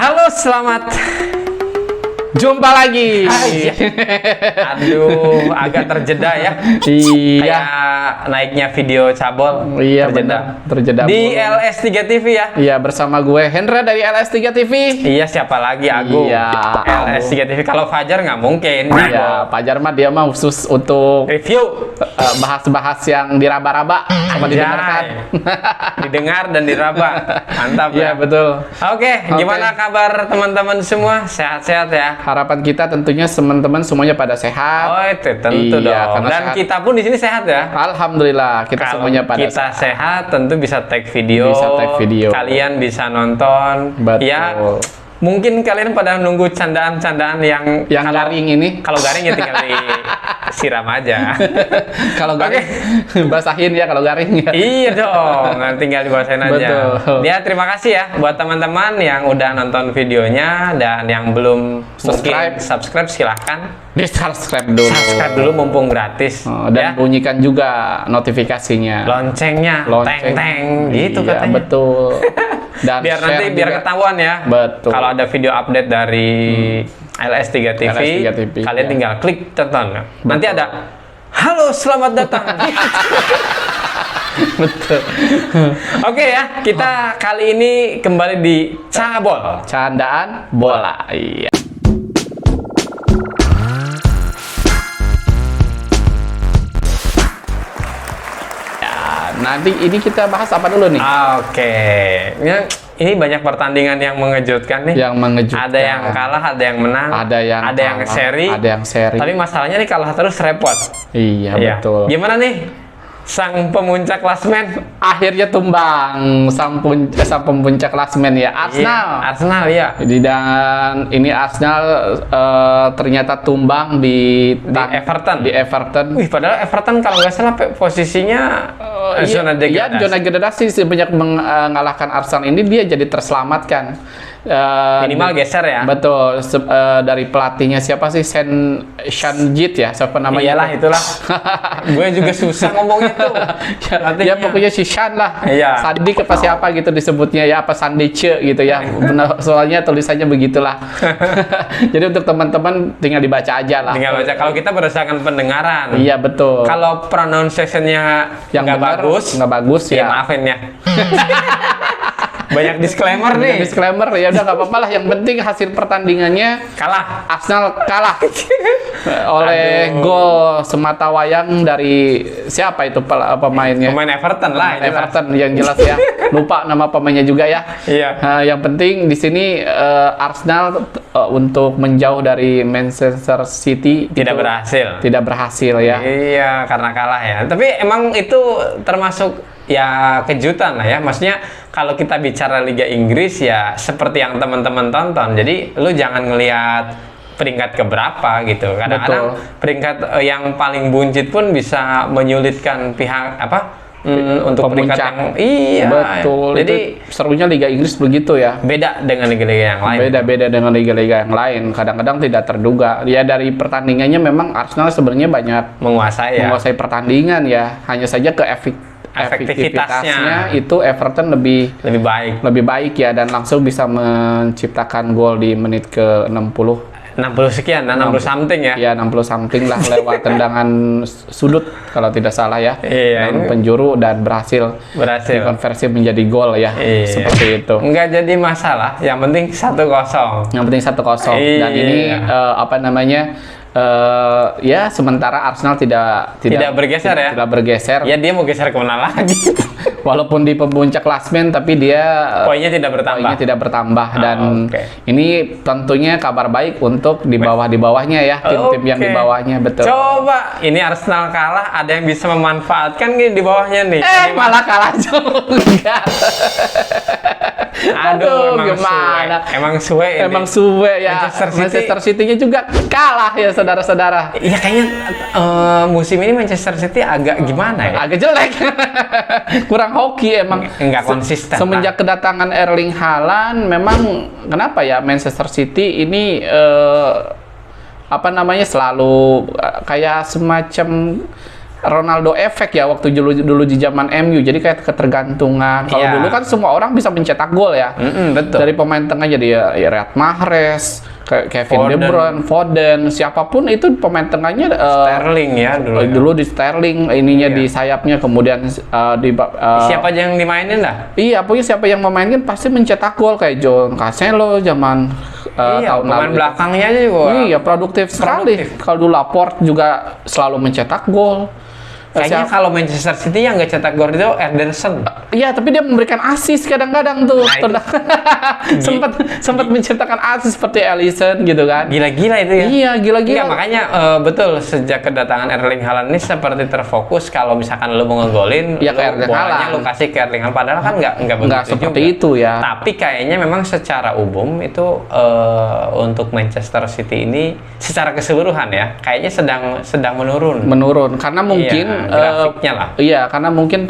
Halo, selamat jumpa lagi. Aduh, agak terjeda ya. Iya. Kayak naiknya video cabol. Iya, terjeda. Terjeda Di mulu. LS3 TV ya. Iya, bersama gue Hendra dari LS3 TV. Iya, siapa lagi? Agung. Iya, LS3 TV. Kalau Fajar nggak mungkin. Iya, Fajar mah dia mah khusus untuk Review. bahas-bahas yang diraba-raba sama Anjay. didengarkan. Didengar dan diraba. Mantap Iya, ya. betul. Oke, gimana kabar teman-teman semua? Sehat-sehat ya? Harapan kita tentunya teman-teman semuanya pada sehat. Oh, itu tentu Iya, dong. karena Dan sehat. kita pun di sini sehat ya. Alhamdulillah, kita Kalau semuanya pada kita sehat, tentu bisa tag video. Bisa tag video. Kalian bisa nonton. Betul. Ya, mungkin kalian pada nunggu candaan-candaan yang garing ini. Kalau garing ya tinggal disiram aja. Kalau garing basahin ya, kalau garing ya. Iya dong, tinggal dibawain aja. Betul. Ya, terima kasih ya buat teman-teman yang udah nonton videonya dan yang belum subscribe silahkan Di subscribe dulu. subscribe dulu mumpung gratis. Dan bunyikan juga notifikasinya. Loncengnya, Lonceng. teng-teng gitu Iya, katanya. betul. Dan Biar nanti share biar juga. ketahuan ya. Betul. Kalau ada video update dari LS3 TV, LS3 TV, kalian ya. tinggal klik tonton. Nanti ada halo, selamat datang. Betul. Oke ya, kita kali ini kembali di Cabol. Candaan bola. Iya. Ya, nanti ini kita bahas apa dulu nih? Oke. Ini banyak pertandingan yang mengejutkan nih. Yang mengejutkan. Ada yang kalah, ada yang menang, Ada yang kalah, seri. ada yang seri. Tapi masalahnya nih kalah terus repot. Iya, Iya. betul. Gimana nih sang pemuncak klasmen? Akhirnya tumbang sang pemuncak klasmen ya, Arsenal. Iya, Arsenal ya. Dan ini Arsenal ternyata tumbang di Everton. Di Everton. Wih, padahal Everton kalau nggak salah posisinya zona degradasi. Iya, zona degradasi. Semenjak mengalahkan Arsenal ini dia jadi terselamatkan. Minimal geser ya. Betul. Dari pelatihnya siapa sih? Shanjit ya, siapa namanya? Iyalah itulah. Gue juga susah ngomongnya tuh. Ya pokoknya si Shan lah. Iya. Sandik apa siapa gitu disebutnya ya, apa Sandice gitu ya. Benar, soalnya tulisannya begitulah. Jadi untuk teman-teman tinggal dibaca aja lah. Tinggal baca. Kalau kita berdasarkan pendengaran. Iya, betul. Kalau pronunciation-nya yang nggak benar, bagus, nggak bagus ya ya. maafin ya. Banyak disclaimer nih. Disclaimer ya udah nggak apa-apa lah. Yang penting hasil pertandingannya Kalah. Arsenal kalah oleh gol semata wayang dari siapa itu pemainnya? Pemain Everton lah. jelas. Everton yang jelas ya. Lupa nama pemainnya juga ya. Iya. Yang penting di sini Arsenal untuk menjauh dari Manchester City Tidak itu berhasil. Tidak berhasil ya. Iya, karena kalah ya. Tapi emang itu termasuk ya kejutan lah ya. Maksudnya kalau kita bicara Liga Inggris ya seperti yang teman-teman tonton. Jadi lu jangan ngelihat peringkat keberapa gitu. Kadang-kadang peringkat yang paling buncit pun bisa menyulitkan pihak untuk peringkat yang iya. Betul. Jadi itu serunya Liga Inggris begitu ya. beda dengan liga-liga yang lain. Beda-beda dengan liga-liga yang lain. Kadang-kadang tidak terduga. Ya dari pertandingannya memang Arsenal sebenarnya banyak Menguasai ya. menguasai pertandingan ya. Hanya saja ke efektivitasnya itu Everton lebih Lebih baik. ya, dan langsung bisa menciptakan gol di menit ke 60. 60 sekian, 60 something ya. Ya 60 something lah lewat tendangan sudut kalau tidak salah ya. Iya, Dan ini penjuru dan berhasil berhasil. dikonversi menjadi gol ya. Iya. Seperti itu. Enggak jadi masalah, yang penting 1-0. Yang penting 1-0. Dan Iya. ini ya sementara Arsenal tidak bergeser ya. Tidak bergeser. Ya dia mau geser kemana lagi? Walaupun di pemuncak klasmen tapi dia Poinnya tidak bertambah. poinnya tidak bertambah. Dan oke. ini tentunya kabar baik untuk di bawahnya ya, tim-tim yang di Oke. bawahnya, betul. Coba ini Arsenal kalah, ada yang bisa memanfaatkan nih di bawahnya nih. Malah kalah juga. Aduh, gimana? Emang suwe ini. Emang suwe ya. Manchester City-nya juga kalah ya, saudara-saudara. Iya kayaknya musim ini Manchester City agak gimana ya? Agak jelek. Kurang hoki emang. Enggak konsisten. Semenjak kedatangan Erling Haaland, memang kenapa ya Manchester City ini selalu kayak semacam Ronaldo efek ya waktu dulu di zaman MU. Jadi kayak ketergantungan. Kalau Iya. dulu kan semua orang bisa mencetak gol ya. Betul. Dari pemain tengah jadi ya Riyad Mahrez, Kevin De Foden. Bruyne, Foden, siapapun itu pemain tengahnya Sterling ya dulu. dulu di Sterling, ininya Iya. di sayapnya, kemudian Siapa aja yang dimainin dah? iya, pokoknya siapa yang memainkan pasti mencetak gol kayak John Cancelo zaman Iya, tahun pemain lalu. belakangnya aja juga. Iya, produktif sekali. Kalau dulu Laporte juga selalu mencetak gol. Kayaknya kalau Manchester City yang nggak cetak gol itu Ederson. Iya, tapi dia memberikan assist kadang-kadang tuh. Nah, itu. sempat mencetakkan assist seperti Alisson gitu kan. Gila-gila itu ya. Iya, gila-gila. Enggak, makanya betul sejak kedatangan Erling Haaland ini seperti terfokus kalau misalkan lu mau ngegolin, Ya, lu ke Erling bolanya Haaland. lu kasih ke Erling Haaland. Padahal kan nggak Nggak begitu seperti juga. itu ya. Tapi kayaknya memang secara umum itu untuk Manchester City ini secara keseluruhan ya, kayaknya sedang Menurun karena mungkin Iya, grafiknya lah. Iya, karena mungkin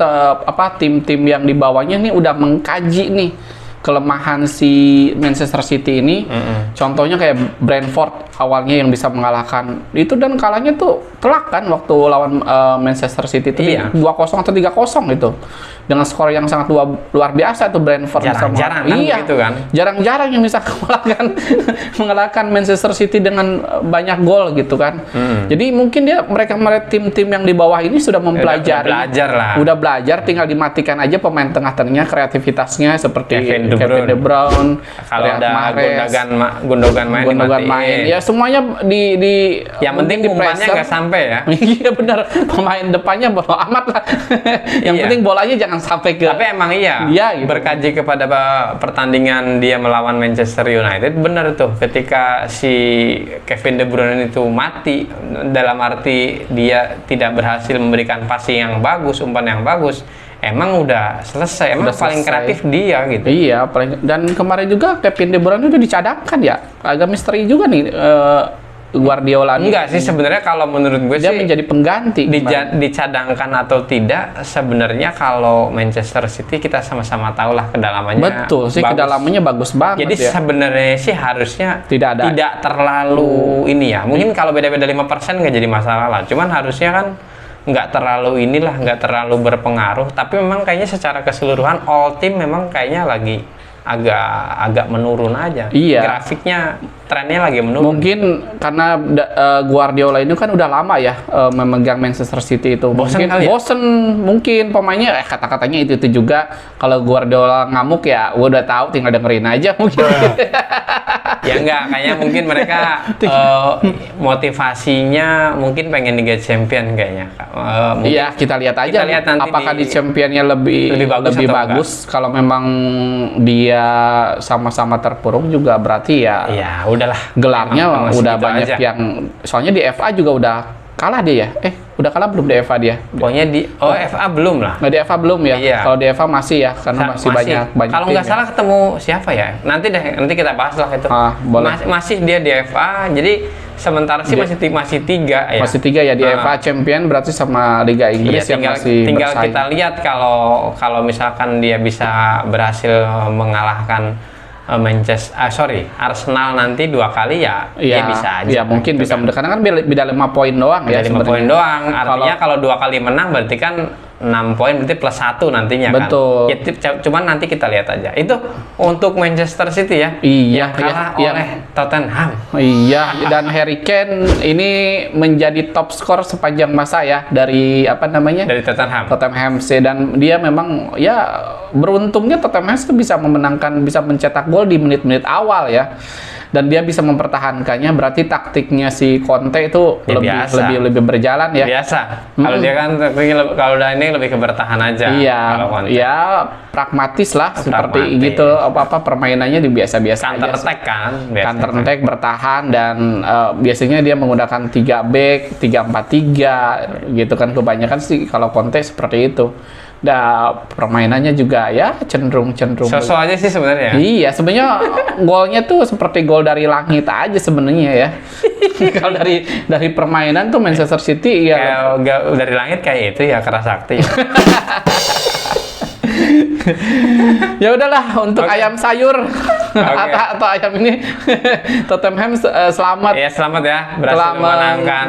tim-tim yang di bawahnya nih udah mengkaji nih kelemahan si Manchester City ini. Contohnya kayak Brentford awalnya yang bisa mengalahkan itu, dan kalahnya tuh telak kan waktu lawan Manchester City itu Iya. 2-0 atau 3-0 gitu. Dengan skor yang sangat luar biasa tuh Brentford bisa Jarang-jarang kan iya, begitu kan. jarang-jarang yang bisa mengalahkan Manchester City dengan banyak gol gitu kan. Jadi mungkin mereka tim-tim yang di bawah ini sudah mempelajari, Udah belajar lah. udah belajar, tinggal dimatikan aja pemain tengah-tengahnya kreativitasnya seperti Kevin Kevin De De Bruyne, Kalau Riyad ada Mahrez, Gundogan main Gundogan dimatiin. main. Ya semuanya Yang penting di umpannya pressure. nggak sampai ya. Iya benar, pemain depannya bodo amat lah. Yang Iya. penting bolanya jangan sampai ke Tapi emang iya, Iya, gitu. berkaji kepada pertandingan dia melawan Manchester United, benar tuh ketika si Kevin De Bruyne itu mati, dalam arti dia tidak berhasil memberikan passing yang bagus, umpan yang bagus, emang udah selesai, emang Udah paling selesai. kreatif dia gitu. Iya, dan kemarin juga Kevin De Bruyne udah dicadangkan ya. Agak misteri juga nih Guardiola nih. Enggak sih sebenarnya, kalau menurut gue Dia sih menjadi pengganti. kemarin. dicadangkan atau tidak, sebenarnya kalau Manchester City kita sama-sama tahu lah kedalamannya. Betul sih, bagus. kedalamannya bagus banget Jadi ya. sebenarnya sih harusnya Tidak ada. tidak terlalu ini ya. Mungkin kalau beda-beda 5% nggak jadi masalah lah. Cuman harusnya kan nggak terlalu nggak terlalu berpengaruh. Tapi memang kayaknya secara keseluruhan all team memang kayaknya lagi agak menurun aja. Iya. Grafiknya trennya lagi menurun. Mungkin karena Guardiola ini kan udah lama ya memegang Manchester City itu. Bosen Mungkin kali ya? bosen, mungkin pemainnya kata-katanya itu juga. Kalau Guardiola ngamuk ya gua udah tahu, tinggal dengerin aja mungkin. Ya enggak, kayaknya mungkin mereka motivasinya mungkin pengen Liga Champion kayaknya. Mungkin Iya, kita lihat aja Kita lihat nanti apakah di Championnya lebih lebih bagus atau bagus. Kalau memang dia sama-sama terpuruk juga berarti ya ya udahlah. gelarnya Emang udah segitu banyak aja. yang, soalnya di FA juga udah kalah dia ya. Udah kalah belum di FA dia? Pokoknya di FA belum lah. Nggak di FA belum ya? Iya. Kalau di FA masih ya, karena masih banyak Kalau tim nggak ya. salah ketemu siapa ya? Nanti kita bahas lah itu. Boleh. Masih dia di FA. Jadi sementara sih masih tiga ya. Masih 3 ya di FA Champion, berarti sama Liga Inggris Iya, yang masih tinggal bersaing. kita lihat kalau misalkan dia bisa berhasil mengalahkan Arsenal nanti 2 kali ya, Iya, dia bisa aja. ya mungkin gitu bisa kan. karena kan beda 5 poin doang Ada ya 5 poin sebenarnya. doang. Artinya kalau 2 kali menang berarti kan 6 poin, berarti plus 1 nantinya Betul. kan. Ya, cuman nanti kita lihat aja. Itu untuk Manchester City ya. Iya, yang kalah iya. oleh Tottenham. Iya, dan Harry Kane ini menjadi top skor sepanjang masa ya dari Dari Tottenham. Tottenham FC, dan dia memang ya beruntungnya Tottenham FC bisa bisa mencetak gol di menit-menit awal ya. Dan dia bisa mempertahankannya, berarti taktiknya si Conte itu Ya, biasa. lebih berjalan ya. Biasa. Kalau dia kan kalau udah ini lebih ke bertahan aja. Iya, kalau Conte. ya pragmatis lah seperti Pragmatis. gitu, apa permainannya di biasa-biasa Counter aja. attack kan. biasa. Counter attack, bertahan, dan biasanya dia menggunakan 3 back, 3-4-3 gitu kan, kebanyakan sih kalau Conte seperti itu. Permainannya juga ya cenderung So-so aja sih sebenarnya. Iya, sebenarnya golnya tuh seperti gol dari langit aja sebenarnya ya. Kalau dari permainan tuh Manchester City ya Kayak dari langit kayak itu ya, keras sakti. ya udahlah untuk Oke. ayam sayur atau ayam ini Tottenham selamat. Ya selamat ya, berhasil Telah memenangkan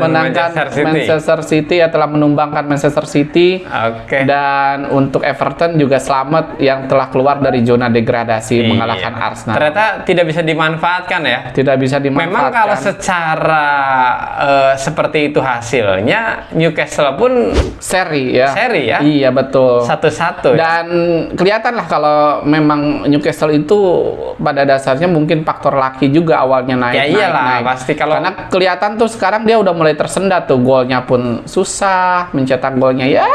Manchester City ya, telah menumbangkan Manchester City. Oke. Dan untuk Everton juga selamat yang telah keluar dari zona degradasi, Iya. mengalahkan Arsenal. Ternyata tidak bisa dimanfaatkan ya. Tidak bisa dimanfaatkan. Memang kalau secara seperti itu hasilnya, Newcastle pun seri ya. Seri ya? Iya betul. 1-1 ya. Dan kelihatan lah kalau memang Newcastle itu pada dasarnya mungkin faktor laki juga awalnya naik. Ya iyalah, naik. pasti kalau- Karena kelihatan tuh sekarang dia udah mulai tersendat tuh, golnya pun susah, mencetak golnya ya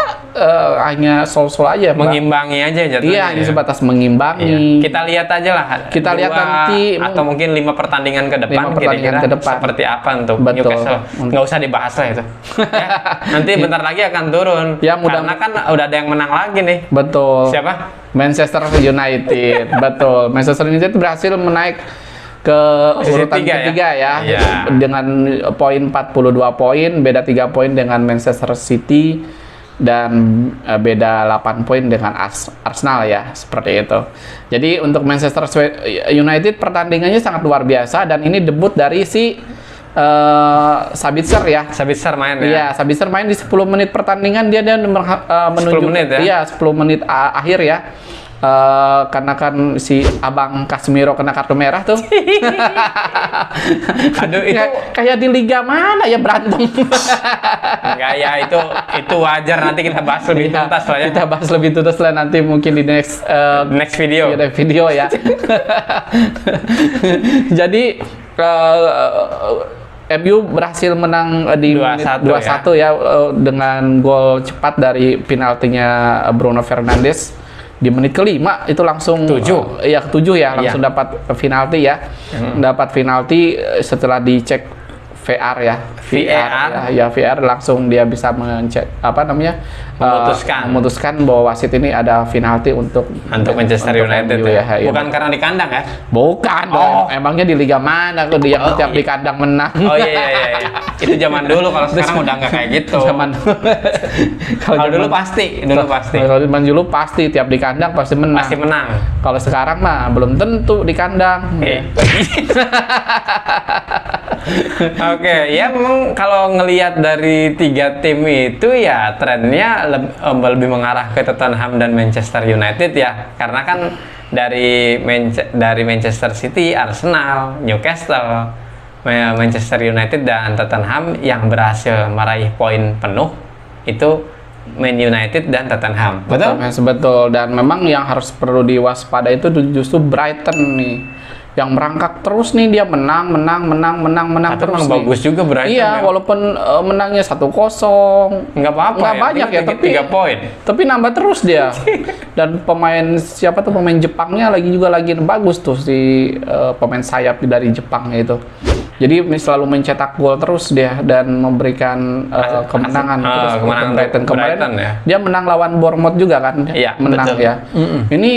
hanya sol-sol aja. Mbak. Mengimbangi aja jatuhnya. Iya, hanya ya. sebatas mengimbangi. Iya. Kita lihat aja lah. Kita lihat nanti, atau mungkin 5 pertandingan ke depan, 5 pertandingan kira-kira ke depan. seperti apa untuk Betul. Newcastle. Nggak usah dibahas lah itu. Ya, nanti bentar lagi akan turun. Ya, mudah- Karena kan udah ada yang menang lagi nih. Betul. Siapa? Manchester United. Betul. Manchester United berhasil menaik ke Posisi urutan tiga ketiga ya. Iya. Dengan poin 42 poin, beda 3 poin dengan Manchester City dan beda 8 poin dengan Arsenal ya, seperti itu. Jadi untuk Manchester United pertandingannya sangat luar biasa dan ini debut dari si Sabitzer ya. Sabitzer main ya. Iya, Sabitzer main di 10 menit pertandingan dia menunjuk 10 menit ya? Iya, 10 menit akhir ya. Karena kan si Abang Casemiro kena kartu merah tuh. Aduh itu Kayak di liga mana ya berantem. enggak ya, itu wajar, nanti kita bahas lebih Iya, tuntas lah ya. Kita bahas lebih tuntas lah nanti mungkin di Next video. video ya. Jadi MU berhasil menang di 2-1 menit 2-1 ya, dengan gol cepat dari penaltinya Bruno Fernandes di menit kelima itu langsung 7. Iya, ke-7 ya, Iya. langsung dapat penalti ya. Dapat penalti setelah dicek VR ya. VAR. Ya, VR langsung dia bisa memutuskan bahwa wasit ini ada penalti untuk Manchester United MU ya. Iya. Bukan karena di kandang ya. Bukan dong. Emangnya di liga mana tuh dia tiap di kandang menang? Oh iya. Itu zaman dulu, kalau sekarang udah nggak kayak gitu. Zaman Kalau dulu pasti. Kalau zaman dulu pasti tiap di kandang pasti menang. Pasti menang. Kalau sekarang mah belum tentu di kandang. Oke, ya memang kalau ngelihat dari 3 tim itu ya trennya lebih mengarah ke Tottenham dan Manchester United ya. Karena kan dari Manchester City, Arsenal, Newcastle, Manchester United dan Tottenham yang berhasil meraih poin penuh itu Man United dan Tottenham. Betul. Dan memang yang harus perlu diwaspadai itu justru Brighton nih. Yang merangkak terus nih, dia menang Tapi terus memang nih. bagus juga Brighton. Iya, ya. walaupun menangnya 1-0. Nggak apa-apa. Nggak yang banyak ya, penting tapi 3 poin. Tapi nambah terus dia. Dan pemain siapa tuh, pemain Jepangnya lagi bagus tuh, si pemain sayap dari Jepang itu. Jadi selalu mencetak gol terus dia dan memberikan kemenangan terus untuk kemenangan Brighton. Kemarin Brighton, ya. dia menang lawan Bournemouth juga kan. Iya, menang betul. ya. Ini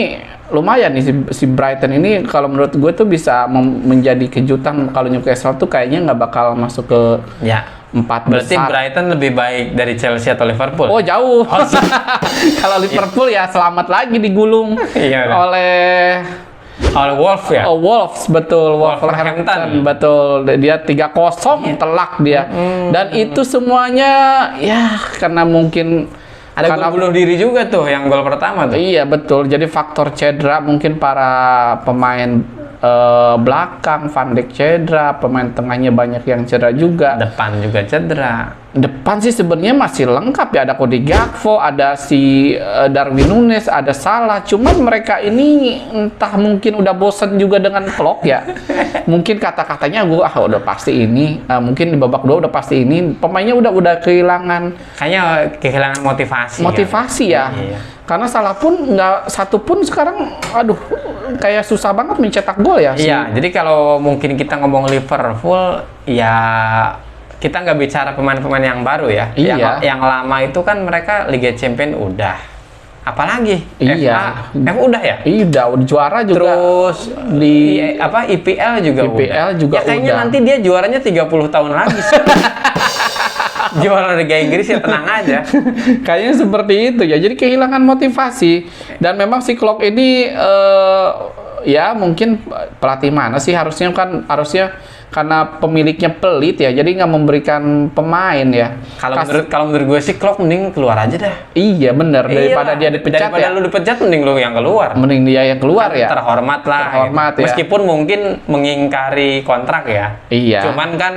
lumayan nih si Brighton ini, kalau menurut gue tuh bisa menjadi kejutan kalau Newcastle tuh kayaknya nggak bakal masuk ke Ya. 4 Berarti besar. Brighton lebih baik dari Chelsea atau Liverpool? Oh jauh. Kalau Liverpool ya selamat lagi digulung Iya, oleh Wolves ya? Wolves, betul. Wolverhampton. Wolverhampton, betul. Dia 3-0 telak dia. Dan itu semuanya ya karena mungkin Ada gol bunuh diri juga tuh yang gol pertama tuh. Iya betul. Jadi faktor cedera mungkin para pemain belakang, Van Dijk cedera, pemain tengahnya banyak yang cedera juga. Depan juga cedera. Depan sih sebenarnya masih lengkap ya, ada Cody Gakpo, ada si Darwin Núñez, ada Salah. Cuman mereka ini entah mungkin udah bosen juga dengan Klopp ya. Mungkin kata-katanya gue udah pasti ini, mungkin di babak 2 udah pasti ini. Pemainnya udah kehilangan Kayaknya kehilangan motivasi. ya. Iya. Karena Salah pun nggak satu pun sekarang, aduh, kayak susah banget mencetak gol ya. Iya, jadi kalau mungkin kita ngomong Liverpool, ya kita nggak bicara pemain-pemain yang baru ya. Iya. Yang lama itu kan mereka Liga Champions udah. Apalagi? Iya. FA udah ya? Iya, udah juara juga. Terus di IPL juga IPL udah. juga ya kayaknya udah. nanti dia juaranya 30 tahun lagi sih. juara Liga Inggris ya tenang aja. Kayaknya seperti itu ya. Jadi kehilangan motivasi. Dan memang si Klopp ini ya mungkin pelatih mana sih harusnya karena pemiliknya pelit ya. Jadi nggak memberikan pemain ya. Kalau menurut gue sih Klopp mending keluar aja dah. Iya bener, daripada dia dipecat daripada ya. lu dipecat mending lu yang keluar. Mending dia yang keluar ya. Terhormat lah. Terhormat ya. Meskipun mungkin mengingkari kontrak ya. Iya. Cuman kan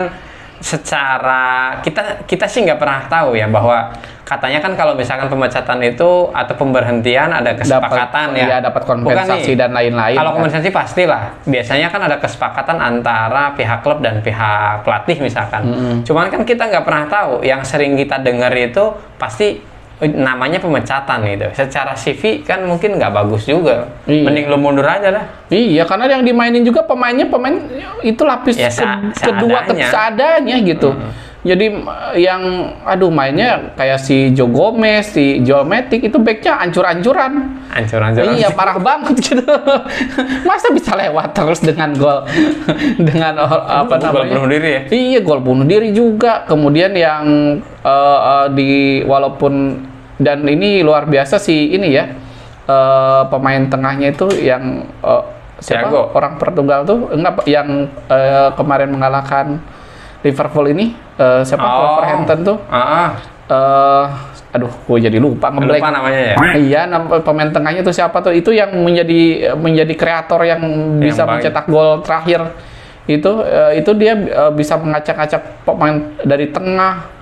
secara kita sih nggak pernah tahu ya bahwa katanya kan kalau misalkan pemecatan itu atau pemberhentian ada kesepakatan dapat kompensasi dan lain-lain. Kalau kan. kompensasi pastilah. Biasanya kan ada kesepakatan antara pihak klub dan pihak pelatih misalkan. Cuman kan kita nggak pernah tahu. Yang sering kita dengar itu pasti namanya pemecatan gitu. Secara CV kan mungkin nggak bagus juga. Iya. Mending lu mundur aja lah. Iya, karena yang dimainin juga pemain itu lapis Ya, kedua seadanya gitu. Jadi yang mainnya kayak si Joe Gomez, si Joel Matip itu backnya ancur-ancuran. Ancur-ancuran. Iya, parah banget gitu. Masa bisa lewat terus dengan gol dengan apa namanya? Gol bunuh diri ya? Iya, gol bunuh diri juga. Kemudian yang walaupun dan ini luar biasa sih ini ya. Pemain tengahnya itu yang siapa? Thiago. Orang Portugal tuh enggak yang kemarin mengalahkan Liverpool ini siapa? Wolverhampton tuh. Aduh, gue jadi lupa ngeblank. Lupa namanya ya? Iya, pemain tengahnya tuh siapa tuh? Itu yang menjadi kreator yang bisa mencetak gol terakhir. Itu dia bisa mengacak-acak pemain dari tengah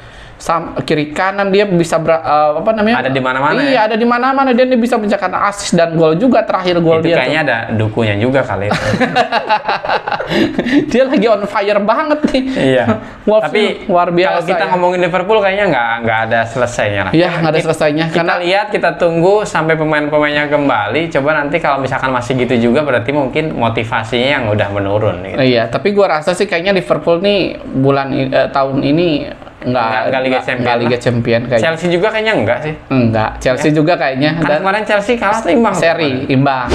kiri kanan, dia bisa ada di mana-mana. Iya, ada di mana-mana, dia bisa mencetak assist dan gol juga terakhir gol itu dia. Kayaknya ada dukunya juga kali itu. Dia lagi on fire banget nih. Iya. Tapi luar biasa. Kalau kita ngomongin Liverpool kayaknya nggak ada selesainya lah. Iya, nggak ada selesainya. Kita tunggu sampai pemain-pemainnya kembali. Coba nanti kalau misalkan masih gitu juga berarti mungkin motivasinya yang udah menurun. Gitu. Iya, tapi gua rasa sih kayaknya Liverpool nih tahun ini nggak Liga Champion kayaknya. Chelsea juga kayaknya enggak sih. Enggak, Chelsea juga kayaknya. Kan kemarin Chelsea kalah atau imbang?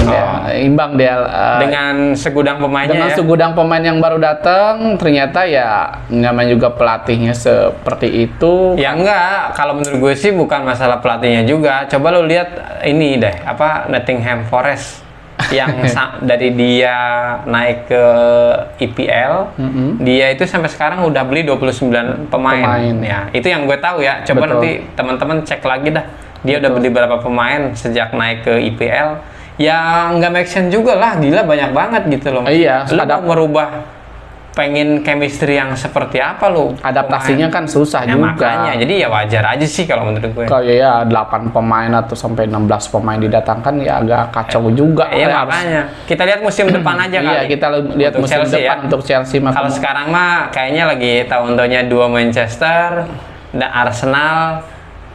Imbang dia dengan segudang pemainnya. Dengan segudang pemain yang baru datang, ternyata ya namanya juga pelatihnya seperti itu. Ya enggak, kalau menurut gue sih bukan masalah pelatihnya juga. Coba lo lihat ini deh, Nottingham Forest yang dari dia naik ke IPL, dia itu sampai sekarang udah beli 29 pemain. Ya, itu yang gue tahu ya. Coba nanti teman-teman cek lagi dah. Dia udah beli berapa pemain sejak naik ke IPL. Ya nggak make sense juga lah, gila banyak banget gitu loh. Iya, lo mau merubah pengen chemistry yang seperti apa lo? Adaptasinya kan susah juga. Makanya, jadi ya wajar aja sih kalau menurut gue. Kalau ya 8 pemain atau sampai 16 pemain didatangkan ya agak kacau juga. Iya makanya. Kita lihat musim depan aja kali. Iya, kita lihat untuk musim Chelsea, depan untuk Chelsea. Kalau sekarang mah kayaknya lagi tahun-tahunnya 2 Manchester, dan Arsenal,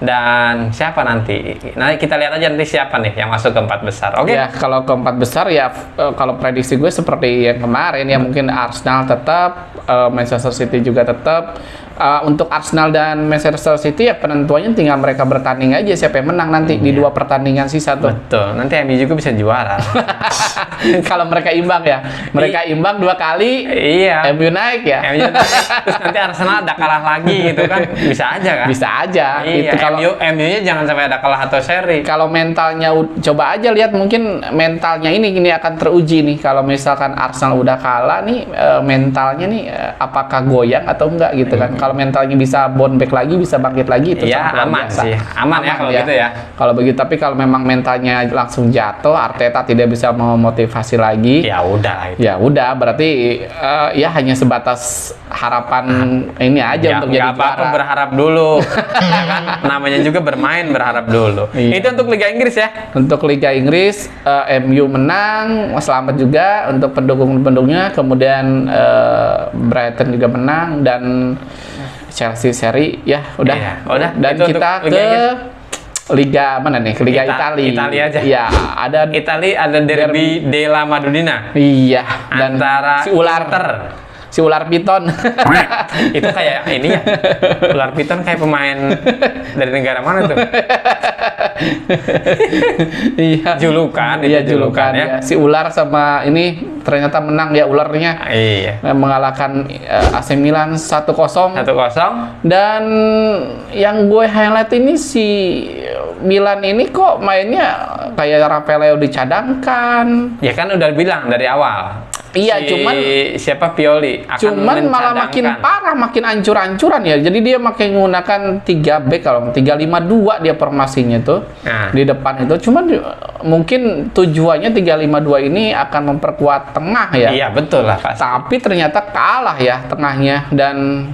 dan siapa nanti? Nanti kita lihat aja nanti siapa nih yang masuk ke 4 besar. Oke? Ya, kalau ke 4 besar ya kalau prediksi gue seperti yang kemarin ya mungkin Arsenal tetap, Manchester City juga tetap. Untuk Arsenal dan Manchester City ya penentuannya tinggal mereka bertanding aja siapa yang menang nanti di 2 pertandingan sisa tuh. Betul. Nanti MU juga bisa juara. Kalau mereka imbang ya. Mereka imbang 2 kali. Iya. MU naik ya. MU naik. Terus nanti Arsenal ada kalah lagi gitu kan. Bisa aja kan? Bisa aja. Iya. Itu kalau MU-nya jangan sampai ada kalah atau seri. Kalau mentalnya coba aja lihat mungkin mentalnya ini akan teruji nih kalau misalkan Arsenal udah kalah nih mentalnya nih apakah goyang atau enggak gitu kan. Kalau mentalnya bisa bounce back lagi, bisa bangkit lagi itu ya, aman biasa. Sih. Aman ya kalau gitu ya. Kalau begitu, tapi kalau memang mentalnya langsung jatuh, Arteta tidak bisa memotivasi lagi. Ya udah gitu. Ya udah, berarti ya hanya sebatas harapan ini aja ya, untuk jadi juara. apa-apa berharap dulu. Ya kan? Namanya juga bermain berharap dulu. Iya. Itu untuk Liga Inggris ya. Untuk Liga Inggris, MU menang, selamat juga untuk pendukung-pendukungnya. Kemudian Brighton juga menang dan Chelsea seri ya udah. Iya, udah. Dan itu kita ke Liga mana nih? Ke Liga Italia. Italia aja. Iya, ada Italia ada derby della Madonnina. Iya, dan antara si ular si ular piton. Itu kayak ini ya. Ular piton kayak pemain dari negara mana tuh? Iya. Julukan, Iya, itu julukan ya. ya. Si ular sama ini ternyata menang ya ularnya. Iya. Mengalahkan AC Milan 1-0. 1-0. Dan yang gue highlight ini si Milan ini kok mainnya kayak Rafael dicadangkan. Ya kan udah bilang dari awal. Iya, cuman siapa Pioli akan malah makin parah, makin ancur-ancuran ya. Jadi dia makin menggunakan 3 back, kalau 3-5-2 dia formasinya tuh. Nah. Di depan itu. Cuman mungkin tujuannya 3-5-2 ini akan memperkuat tengah ya. Iya, betul lah pasti. Tapi ternyata kalah ya tengahnya, dan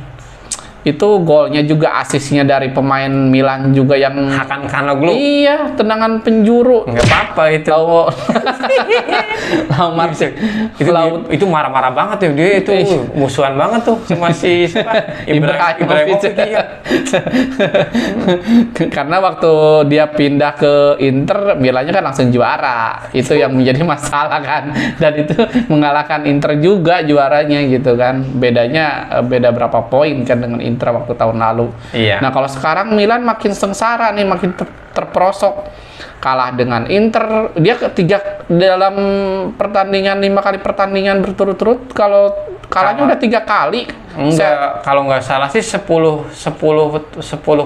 itu golnya juga asisnya dari pemain Milan juga yang Hakan Çalhanoğlu. iya, tendangan penjuru. Nggak apa-apa itu. Lau Martin. Itu marah-marah banget ya dia, itu musuhan banget tuh sama si siapa? Ibrahimovic. Iya. Karena waktu dia pindah ke Inter, Milannya kan langsung juara. Itu yang menjadi masalah kan. Dan itu mengalahkan Inter juga juaranya gitu kan. Bedanya beda berapa poin kan dengan Inter waktu tahun lalu. Iya. Nah, kalau sekarang Milan makin sengsara nih, makin terperosok. Kalah dengan Inter, dia ketiga dalam pertandingan 5 kali pertandingan berturut-turut. Kalau kalahnya udah 3 kali. Enggak, kalau nggak salah sih 10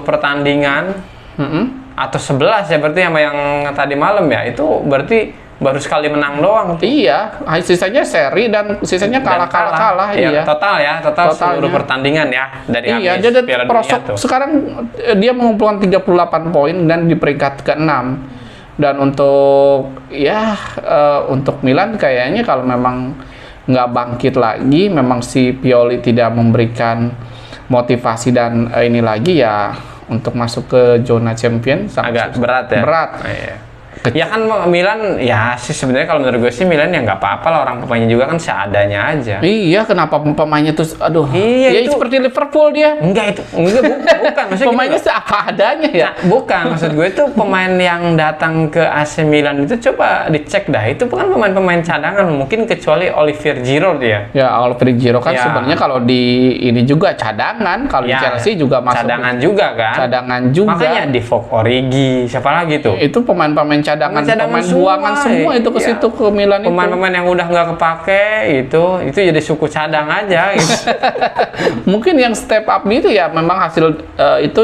pertandingan atau 11 ya, berarti sama yang tadi malam ya, itu berarti baru sekali menang doang. Iya, sisanya seri dan sisanya kalah. Iya. Total seluruh pertandingan ya dari iya, habis dia Piala Dunia perosok. tuh. Sekarang dia mengumpulkan 38 poin dan di peringkat ke-6. Dan untuk untuk Milan kayaknya kalau memang nggak bangkit lagi, memang si Pioli tidak memberikan motivasi dan ini lagi ya, untuk masuk ke zona champion Agak berat ya. Berat. Iya. Ya kan Milan ya sih sebenarnya kalau menurut gue sih Milan ya nggak apa-apa lah, orang pemainnya juga kan seadanya aja. Iya, kenapa pemainnya tuh aduh. Iya, ya itu seperti Liverpool dia. Enggak bukan maksudnya Pemainnya gitu. apa adanya ya. Nah, bukan, maksud gue itu pemain yang datang ke AC Milan itu coba dicek dah, itu bukan pemain-pemain cadangan mungkin kecuali Olivier Giroud ya. Ya, Olivier Giroud kan Ya. Sebenarnya kalau di ini juga cadangan, kalau di Chelsea juga masuk cadangan juga kan. cadangan juga. Makanya Divock Origi, siapa lagi tuh? Itu pemain-pemain cadangan, pemain buangan semua itu ke Iya. situ, ke Milan itu. Pemain-pemain yang udah nggak kepake itu jadi suku cadang aja gitu. Mungkin yang step up itu ya memang hasil itu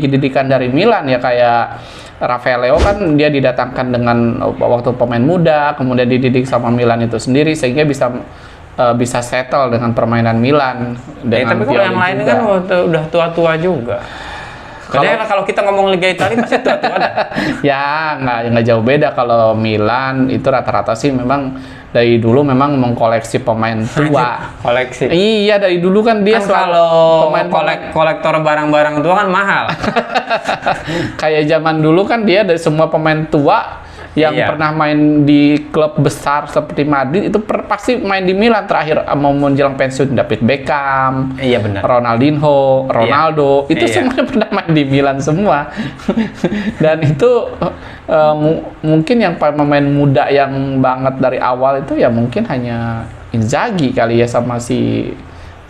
didikan dari Milan ya, kayak Rafael Leo kan dia didatangkan dengan waktu pemain muda, kemudian dididik sama Milan itu sendiri sehingga bisa settle dengan permainan Milan. Tapi kalau yang lain kan udah tua-tua juga. Kalau kita ngomong Liga Italia pasti tua-tua dah. Ya, nggak jauh beda. Kalau Milan itu rata-rata sih memang dari dulu memang mengkoleksi pemain tua. Koleksi. Iya, dari dulu kan dia Kan selalu kalau kolektor barang-barang tua kan mahal. kayak zaman dulu kan dia dari semua pemain tua yang Iya. pernah main di klub besar seperti Madrid itu pasti main di Milan terakhir mau menjelang pensiun. David Beckham, Iya benar. Ronaldinho, Ronaldo, itu Iya. semuanya pernah main di Milan semua. Dan itu mungkin yang pemain muda yang banget dari awal itu ya mungkin hanya Inzaghi kali ya, sama si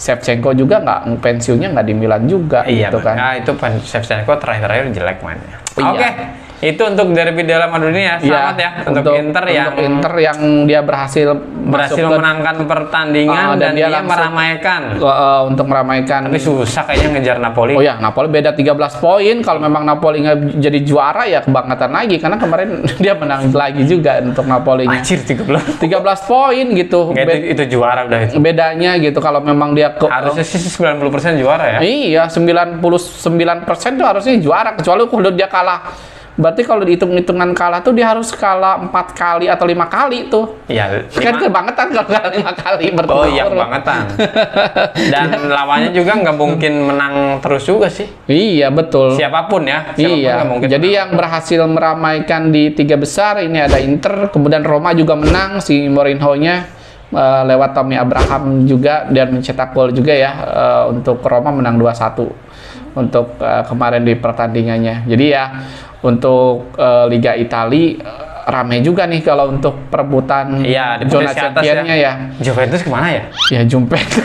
Shevchenko juga nggak pensiunnya nggak di Milan juga Iya, gitu kan. Nah, itu Shevchenko terakhir-terakhir jelek mainnya. Iya. Oke. Itu untuk derby dalam dunia. Selamat ya untuk Inter yang dia berhasil masuk ke memenangkan pertandingan dan dia meramaikan. Untuk meramaikan. Tapi susah kayaknya ngejar Napoli. Oh ya, Napoli beda 13 poin. Kalau memang Napoli nggak jadi juara ya kebanggaan lagi, karena kemarin dia menang lagi juga untuk Napolinya. Anjir 13 poin gitu. Itu juara udah itu. Bedanya gitu kalau memang dia harusnya sih 90% juara ya. Iya, 99% tuh harusnya juara, kecuali kalau dia kalah. Berarti kalau dihitung-hitungan kalah tuh dia harus kalah 4 kali atau 5 kali tuh. Iya. Kan kebangetan kalau kalah 5 kali berturut-turut. Oh iya, kebangetan. Dan lawannya juga nggak mungkin menang terus juga sih. Iya, betul. Siapapun ya. Iya. Nggak mungkin Jadi menang. yang berhasil meramaikan di 3 besar ini ada Inter, kemudian Roma juga menang, si Mourinho-nya lewat Tammy Abraham juga dan mencetak gol juga ya, untuk Roma menang 2-1 untuk kemarin di pertandingannya. Jadi ya untuk Liga Italia rame juga nih kalau untuk perebutan Iya, di zona posisi atas championnya ya. Juventus kemana ya? Ya Juventus.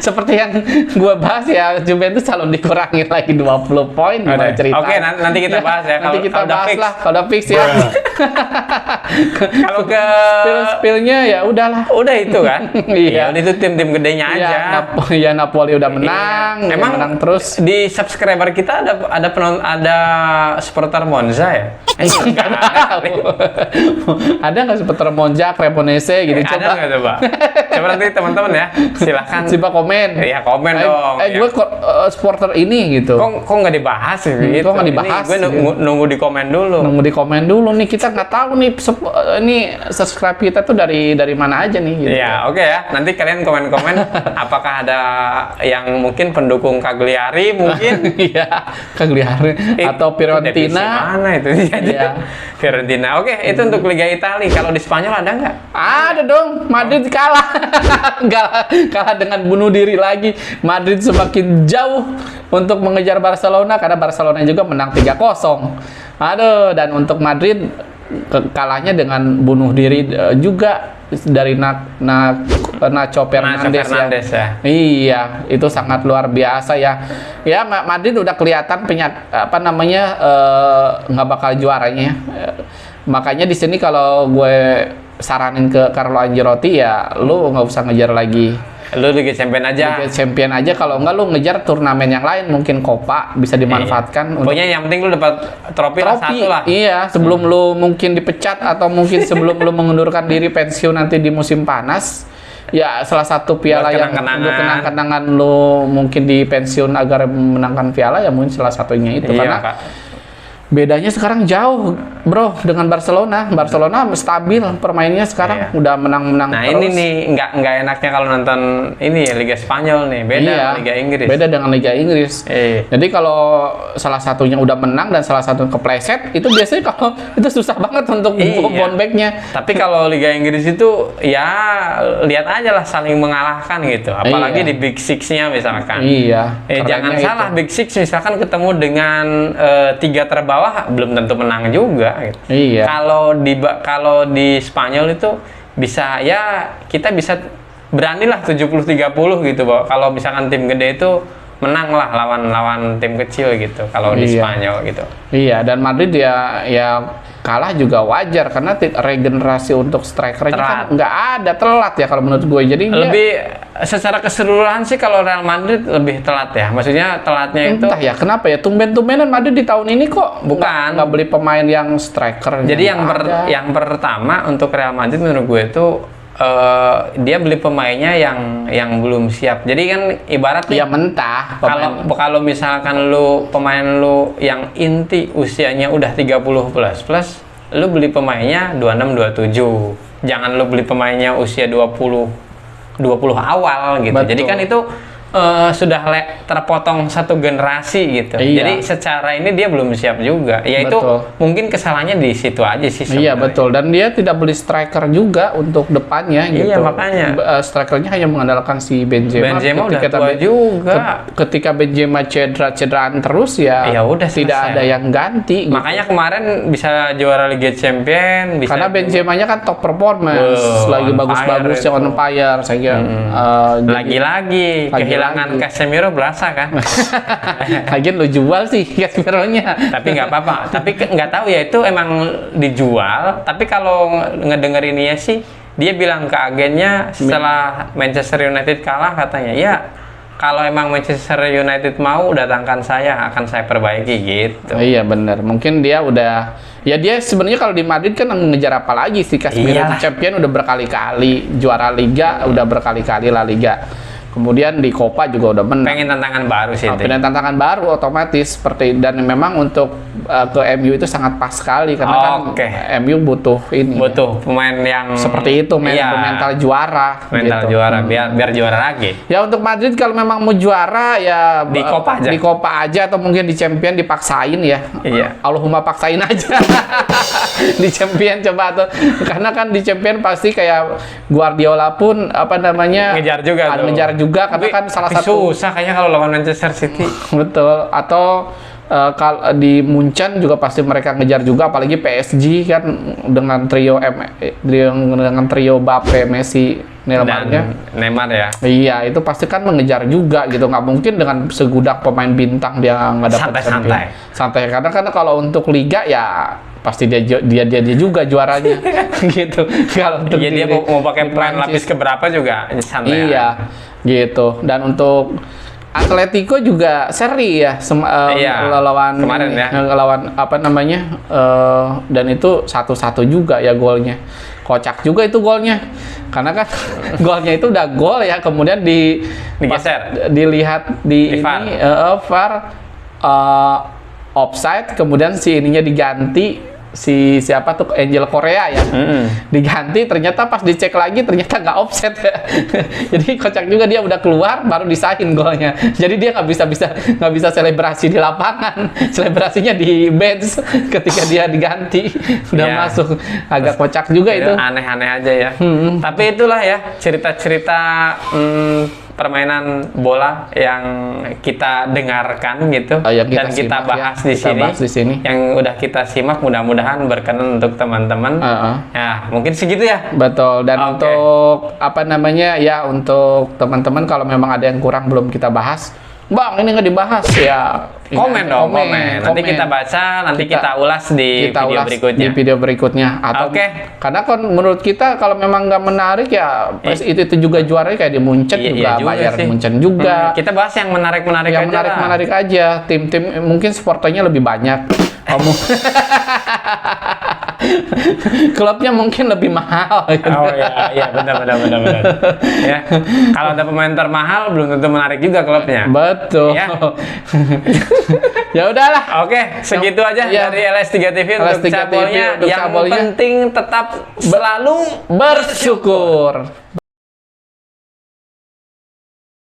Seperti yang gua bahas ya, Juventus selalu dikurangin lagi 20 poin gimana ceritanya. Oke, nanti kita bahas ya. Nanti kita udah bahas fix. lah kalau udah fix ya. Kalau ke Spill-spillnya ya udahlah. udah itu kan? Iya. Itu tim-tim gedenya aja. Ya Napoli udah menang, Iya. ya Emang menang terus. di subscriber kita ada supporter Monza ya? Enggak ada. Ada nggak supporter Monza, Cremonese gitu? Ada nggak coba? Coba nanti teman-teman ya, silakan. Coba komen. Iya, komen dong. Ya. Gue supporter ini gitu. Kok nggak dibahas sih? Gitu. Kok nggak dibahas? Gue nunggu di komen dulu. Nunggu di komen dulu nih, kita nggak tahu nih ini subscribe kita tuh dari mana aja nih gitu. Iya, oke ya. Nanti kalian komen-komen apakah ada yang mungkin pendukung Cagliari mungkin Iya, Cagliari atau Divisi Fiorentina. mana itu? Iya. Fiorentina. Oke, itu untuk Liga Italia. Kalau di Spanyol ada nggak? Ada dong, Madrid kalah. kalah dengan bunuh diri lagi. Madrid semakin jauh untuk mengejar Barcelona karena Barcelona juga menang 3-0. Aduh, dan untuk Madrid kalahnya dengan bunuh diri juga dari Nacho Fernandes ya. Iya, itu sangat luar biasa ya. Ya Madrid udah kelihatan nggak bakal juaranya. Makanya di sini kalau gue saranin ke Carlo Ancelotti ya, lu nggak usah ngejar lagi Lu Liga Champion aja. Liga Champion aja, kalau enggak lu ngejar turnamen yang lain, mungkin Copa bisa dimanfaatkan. Pokoknya yang penting lu dapat trofi lah, satu lah. Iya, sebelum lu mungkin dipecat atau mungkin sebelum lu mengundurkan diri pensiun nanti di musim panas. Ya salah satu piala yang untuk kenang-kenangan lu mungkin di pensiun agar menangkan piala ya mungkin salah satunya itu. Iya, karena Kak. bedanya sekarang jauh, bro, dengan Barcelona. Barcelona stabil permainnya sekarang, udah menang-menang Nah, terus. ini nih nggak enaknya kalau nonton ini ya, Liga Spanyol nih, beda Iya, Liga Inggris. beda dengan Liga Inggris. Iya. Jadi kalau salah satunya udah menang dan salah satu kepleset, itu biasanya kalau itu susah banget untuk bounce back-nya. Tapi kalau Liga Inggris itu ya lihat aja lah, saling mengalahkan gitu. Apalagi Iya. di Big Six-nya misalkan. Iya. Jangan kerennya salah, itu. Big Six misalkan ketemu dengan 3 terbawah belum tentu menang juga. Gitu. Iya. Kalau di Spanyol itu bisa ya kita bisa beranilah 70-30 gitu, Bo. Kalau misalkan tim gede itu menang lah lawan tim kecil gitu. Kalau di Iya. Spanyol gitu. Iya, dan Madrid ya kalah juga wajar karena regenerasi untuk strikernya kan nggak ada, telat ya kalau menurut gue. Jadi Lebih secara keseluruhan sih kalau Real Madrid lebih telat ya. Maksudnya telatnya itu entah ya kenapa ya, tumben-tumbenan Madrid di tahun ini kok Bukan. nggak beli pemain yang striker. jadi yang pertama untuk Real Madrid menurut gue itu dia beli pemainnya yang belum siap. Jadi kan ibarat nih, ya mentah pemain. kalau misalkan pemain lu yang inti usianya udah 30 plus lu beli pemainnya 26 27. Jangan lu beli pemainnya usia 20 awal gitu. Betul. Jadi kan itu sudah terpotong satu generasi gitu. Iya. Jadi secara ini dia belum siap juga. Ya itu Betul. mungkin kesalahannya di situ aja sih sebenarnya. Iya betul, dan dia tidak beli striker juga untuk depannya gitu. Iya, makanya. Strikernya hanya mengandalkan si Benzema. Benzema udah tua tapi- juga. Ketika Benzema cederaan terus ya udah tidak selesai. ada yang ganti. Gitu. Makanya kemarin bisa juara Liga Champion, bisa Karena Benzema-nya kan top performance, lagi on bagus-bagusnya fire on fire, saya kira. lagi-lagi kehilangan Casemiro berasa kan. Lagian lo jual sih Casemiro-nya. Tapi nggak apa-apa. Tapi nggak tahu ya itu emang dijual. Tapi kalau ngedengerinnya sih, dia bilang ke agennya setelah Manchester United kalah katanya, ya kalau emang Manchester United mau datangkan saya, akan saya perbaiki gitu. Oh, iya benar. Mungkin dia udah ya dia sebenarnya kalau di Madrid kan ngejar apa lagi sih, Casemiro Iyalah. champion udah berkali-kali, juara Liga udah berkali-kali La Liga. Kemudian di Copa juga udah menang. Pengen tantangan baru sih itu. Pengen tantangan baru otomatis seperti, dan memang untuk ke MU itu sangat pas sekali karena Oke. kan MU butuh ini. Butuh pemain yang Seperti itu, iya, mental juara. mental gitu. juara biar juara lagi. Ya untuk Madrid kalau memang mau juara ya Di Copa aja. Di Copa aja atau mungkin di Champion dipaksain ya. Iya. Allahumma paksain aja. Di Champion coba tuh. Karena kan di Champion pasti kayak Guardiola pun apa namanya Ngejar juga tuh. ngejar juga karena kan salah Tapi satu susah kayaknya kalau lawan Manchester City. betul, atau di Munchen juga pasti mereka ngejar juga, apalagi PSG kan dengan trio Mbappe, Messi, Neymarnya. Dan Neymar ya. Iya, itu pasti kan mengejar juga gitu. Nggak mungkin dengan segudang pemain bintang dia nggak dapat Santai-santai. Santai. Karena kalau untuk liga ya pasti dia juga juaranya gitu. Kalau untuk Iya, dia mau pakai di pemain Prancis. lapis keberapa juga santai. Iya, gitu. Dan untuk Atletico juga seri ya, Iya, lawan kemarin ya. lawan apa namanya, dan itu 1-1 juga ya golnya. Kocak juga itu golnya, karena kan golnya itu udah gol ya, kemudian Digeser. dilihat di VAR. ini VAR, offside, kemudian si ininya diganti, siapa tuh, Angel Korea ya, diganti, ternyata pas dicek lagi ternyata nggak offset. Jadi kocak juga, dia udah keluar baru disahin golnya, jadi dia nggak bisa selebrasi di lapangan, selebrasinya di bench ketika dia diganti udah Iya. masuk. Agak kocak juga itu. Aneh-aneh aja ya. Tapi itulah ya cerita-cerita permainan bola yang kita dengarkan gitu, Yang kita dan kita simak ya, bahas di kita sini, bahas di sini. yang udah kita simak, mudah-mudahan berkenan untuk teman-teman. Ya, mungkin segitu ya. Betul. Dan Oke. untuk apa namanya ya, untuk teman-teman kalau memang ada yang kurang belum kita bahas, Bang, ini nggak dibahas ya. Komen dong, komen. Nanti kita baca, nanti kita ulas di kita video ulas berikutnya. di video berikutnya. Atau Oke. karena kan menurut kita kalau memang nggak menarik ya, itu juga juaranya kayak di Munchen Iya, juga, iya juga Bayern sih. Munchen juga. Kita bahas yang menarik-menarik Yang aja lah. menarik aja, tim-tim mungkin supporternya lebih banyak. Klubnya mungkin lebih mahal gitu. Oh iya benar. Ya, kalau ada pemain termahal belum tentu menarik juga klubnya. Betul. Ya. Ya udahlah. Oke, segitu aja Iya. dari LS3 TV untuk LS3 TV cabolnya. untuk Yang cabolnya. penting tetap selalu Bersyukur.